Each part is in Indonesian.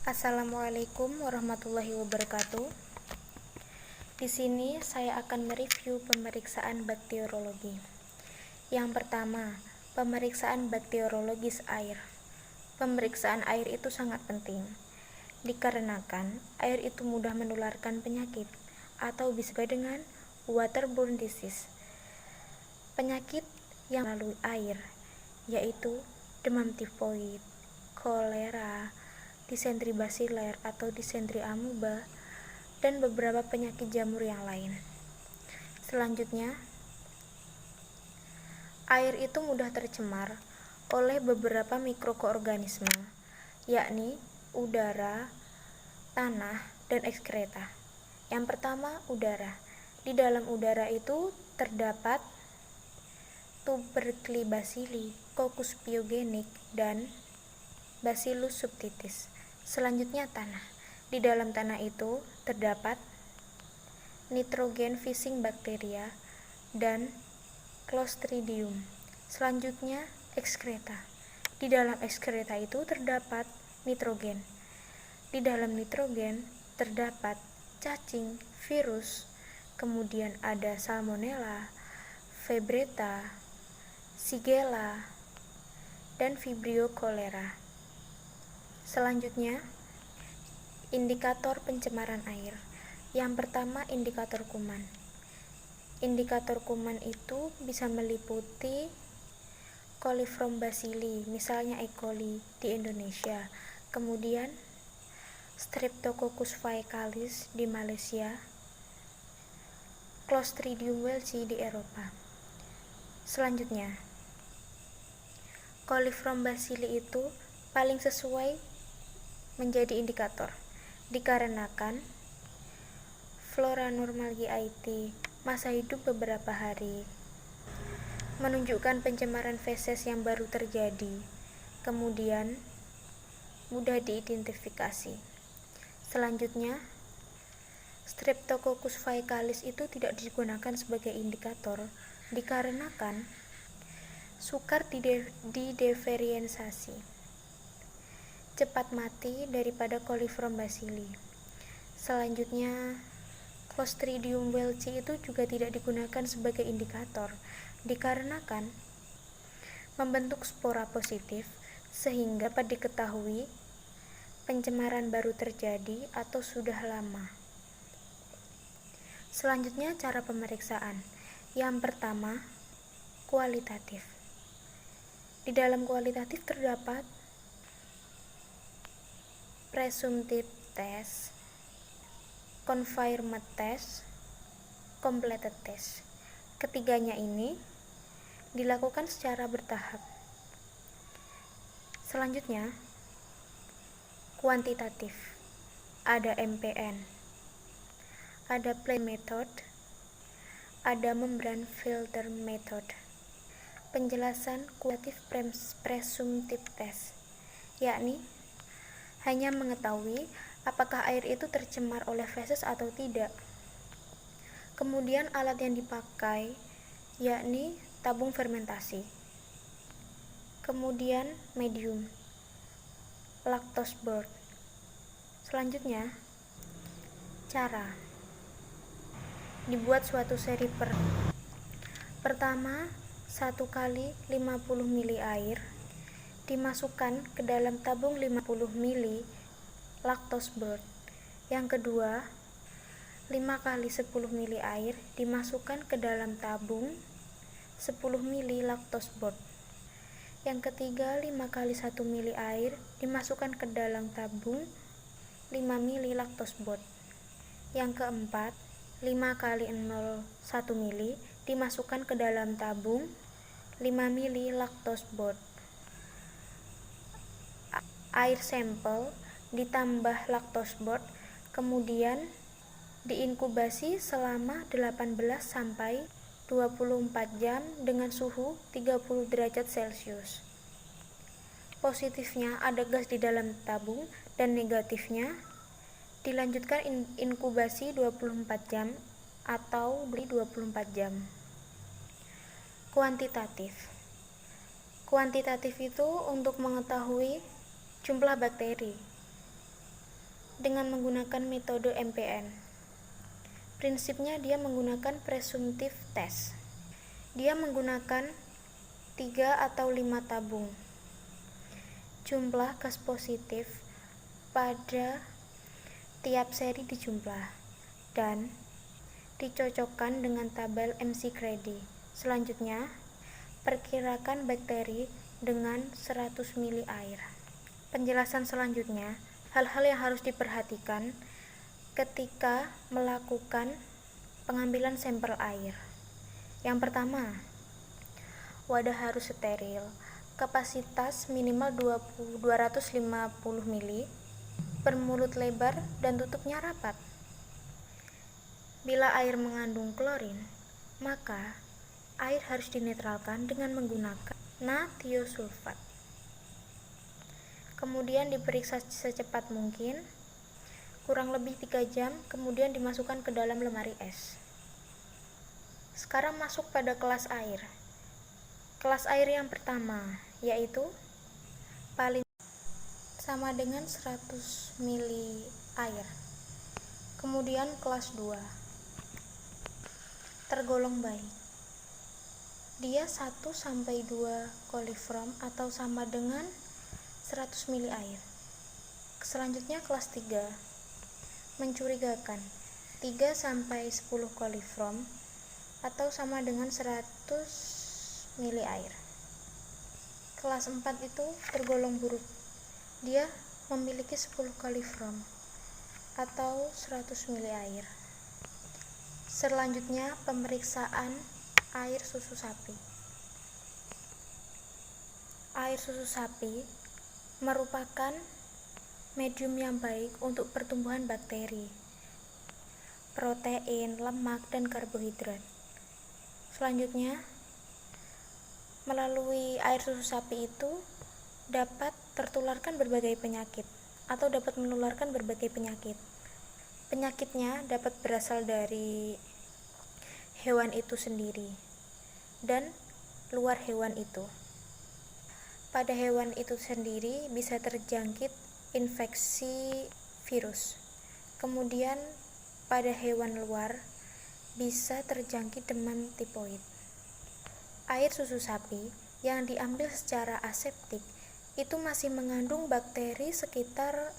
Assalamualaikum warahmatullahi wabarakatuh. Di sini saya akan mereview pemeriksaan bakteriologi. Yang pertama, pemeriksaan bakteriologis air. Pemeriksaan air itu sangat penting, dikarenakan air itu mudah menularkan penyakit atau disebut dengan waterborne disease. Penyakit yang melalui air, yaitu demam tifoid, kolera, disentri basiler atau disentri amuba, dan beberapa penyakit jamur yang lain. Selanjutnya, air itu mudah tercemar oleh beberapa mikroorganisme, yakni udara, tanah, dan ekskreta. Yang pertama, udara. Di dalam udara itu terdapat tuberclibacilli, coccus pyogenes, dan Bacillus subtilis. Selanjutnya, tanah. Di dalam tanah itu terdapat nitrogen fixing bacteria dan Clostridium. Selanjutnya, ekskreta. Di dalam ekskreta itu terdapat nitrogen. Di dalam nitrogen terdapat cacing, virus, kemudian ada salmonella, febreta, shigella, dan vibrio cholera. Selanjutnya, indikator pencemaran air. Yang pertama, indikator kuman. Indikator kuman itu bisa meliputi coliform bacilli, misalnya E. coli di Indonesia, kemudian Streptococcus faecalis di Malaysia, Clostridium welchi di Eropa. Selanjutnya, coliform bacilli itu paling sesuai menjadi indikator, dikarenakan flora normal GIT masa hidup beberapa hari, menunjukkan pencemaran feses yang baru terjadi, kemudian mudah diidentifikasi. Selanjutnya, Streptococcus faecalis itu tidak digunakan sebagai indikator, dikarenakan sukar didiferensiasi, cepat mati daripada coliform bacilli. Selanjutnya, Clostridium welchi itu juga tidak digunakan sebagai indikator, dikarenakan membentuk spora positif sehingga dapat diketahui pencemaran baru terjadi atau sudah lama. Selanjutnya, cara pemeriksaan. Yang pertama, kualitatif. Di dalam kualitatif terdapat presumptive test, confirmed test, completed test. Ketiganya ini dilakukan secara bertahap. Selanjutnya, kuantitatif. Ada MPN, ada play method, ada membran filter method. Penjelasan kualitatif presumptive test, yakni hanya mengetahui apakah air itu tercemar oleh feses atau tidak. Kemudian alat yang dipakai yakni tabung fermentasi. Kemudian medium, lactose board. Selanjutnya, cara dibuat suatu seri pertama, 1 kali 50 ml air dimasukkan ke dalam tabung 50 ml lactose board. Yang kedua, 5 kali 10 ml air dimasukkan ke dalam tabung 10 ml lactose board. Yang ketiga, 5 kali 1 ml air dimasukkan ke dalam tabung 5 ml lactose board. Yang keempat, 5 kali 0,1 ml dimasukkan ke dalam tabung 5 ml lactose board. Air sampel ditambah lactose board, kemudian diinkubasi selama 18 sampai 24 jam dengan suhu 30 derajat Celcius. Positifnya ada gas di dalam tabung dan negatifnya dilanjutkan inkubasi 24 jam atau 24 jam. Kuantitatif. Kuantitatif itu untuk mengetahui jumlah bakteri. dengan menggunakan metode MPN. Prinsipnya dia menggunakan presumptive test. Dia menggunakan 3 atau 5 tabung. Jumlah gas positif pada tiap seri dijumlah dan dicocokkan dengan tabel McCready. Selanjutnya, perkirakan bakteri dengan 100 ml air. Penjelasan selanjutnya, hal-hal yang harus diperhatikan ketika melakukan pengambilan sampel air. Yang pertama, wadah harus steril, kapasitas minimal 250 ml, bermulut lebar dan tutupnya rapat. Bila air mengandung klorin, maka air harus dinetralkan dengan menggunakan natiosulfat. Kemudian diperiksa secepat mungkin, kurang lebih 3 jam, kemudian dimasukkan ke dalam lemari es. Sekarang masuk pada kelas air. Kelas air yang pertama, yaitu paling sama dengan 100 ml air. Kemudian kelas 2, tergolong baik. Dia 1-2 koliform atau sama dengan 100 ml air. Selanjutnya kelas 3, mencurigakan, 3-10 koliform atau sama dengan 100 ml air. Kelas 4 itu tergolong buruk. Dia memiliki 10 koliform atau 100 ml air. Selanjutnya pemeriksaan air susu sapi. Air susu sapi merupakan medium yang baik untuk pertumbuhan bakteri, protein, lemak, dan karbohidrat. Selanjutnya, melalui air susu sapi itu dapat tertularkan berbagai penyakit atau dapat menularkan berbagai penyakit. Penyakitnya dapat berasal dari hewan itu sendiri dan luar hewan itu. Pada hewan itu sendiri bisa terjangkit infeksi virus. Kemudian pada hewan luar bisa terjangkit demam tipoid. Air susu sapi yang diambil secara aseptik itu masih mengandung bakteri sekitar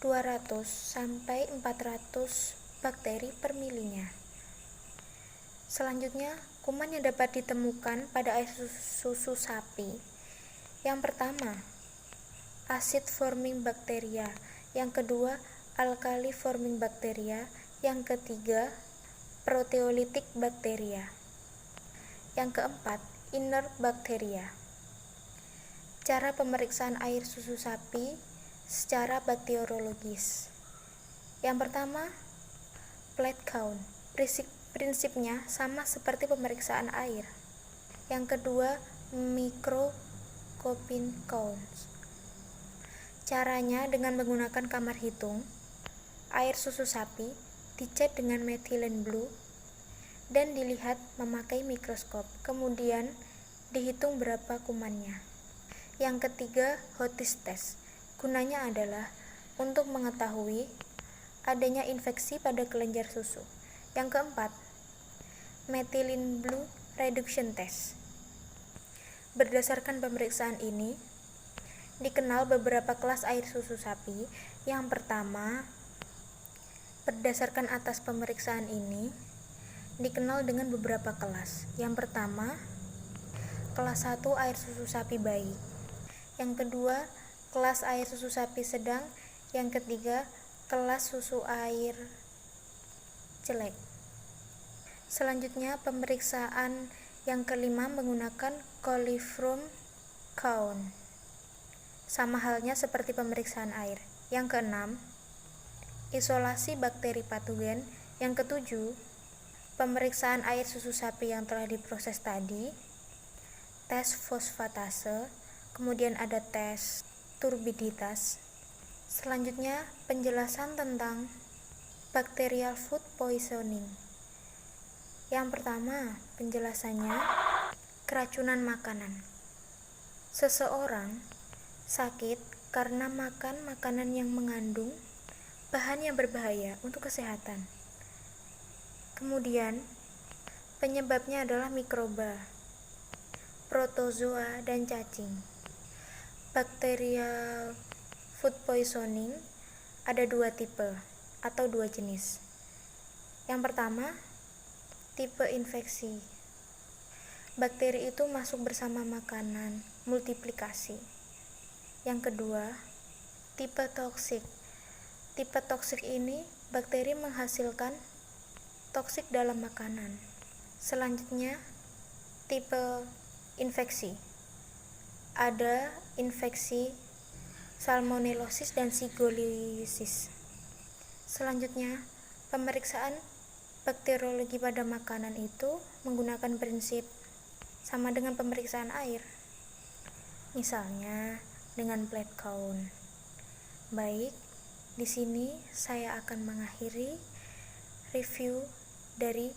200-400 bakteri per milinya. Selanjutnya, kuman yang dapat ditemukan pada air susu sapi. Yang pertama, acid forming bacteria. Yang kedua, alkali forming bacteria. Yang ketiga, proteolytic bacteria. Yang keempat, inert bacteria. Cara pemeriksaan air susu sapi secara bakteriologis. Yang pertama, plate count. Prinsipnya sama seperti pemeriksaan air. Yang kedua, microscopy count. Caranya dengan menggunakan kamar hitung. Air susu sapi dicek dengan methylene blue dan dilihat memakai mikroskop. Kemudian dihitung berapa kumannya. Yang ketiga, Hotis test. Gunanya adalah untuk mengetahui adanya infeksi pada kelenjar susu. Yang keempat, methylene blue reduction test. Berdasarkan pemeriksaan ini, dikenal beberapa kelas air susu sapi. Yang pertama, berdasarkan atas pemeriksaan ini, dikenal dengan beberapa kelas. Yang pertama, kelas 1 air susu sapi baik. Yang kedua, kelas air susu sapi sedang. Yang ketiga, kelas susu air jelek. Selanjutnya, pemeriksaan yang kelima menggunakan coliform count. Sama halnya seperti pemeriksaan air. Yang keenam, isolasi bakteri patogen. Yang ketujuh, pemeriksaan air susu sapi yang telah diproses tadi, tes fosfatase, kemudian ada tes turbiditas. Selanjutnya, penjelasan tentang bacterial food poisoning. Yang pertama, penjelasannya keracunan makanan. Seseorang sakit karena makan makanan yang mengandung bahan yang berbahaya untuk kesehatan. Kemudian, penyebabnya adalah mikroba, protozoa, dan cacing. Bacterial food poisoning ada 2 tipe atau 2 jenis. Yang pertama, tipe infeksi. Bakteri itu masuk bersama makanan, multiplikasi. Yang kedua, tipe toksik. Tipe toksik ini, bakteri menghasilkan toksik dalam makanan. Selanjutnya, tipe infeksi. Ada infeksi salmonellosis dan shigeliasis. Selanjutnya, pemeriksaan bakteriologi pada makanan itu menggunakan prinsip sama dengan pemeriksaan air. Misalnya dengan plate count. Baik, di sini saya akan mengakhiri review dari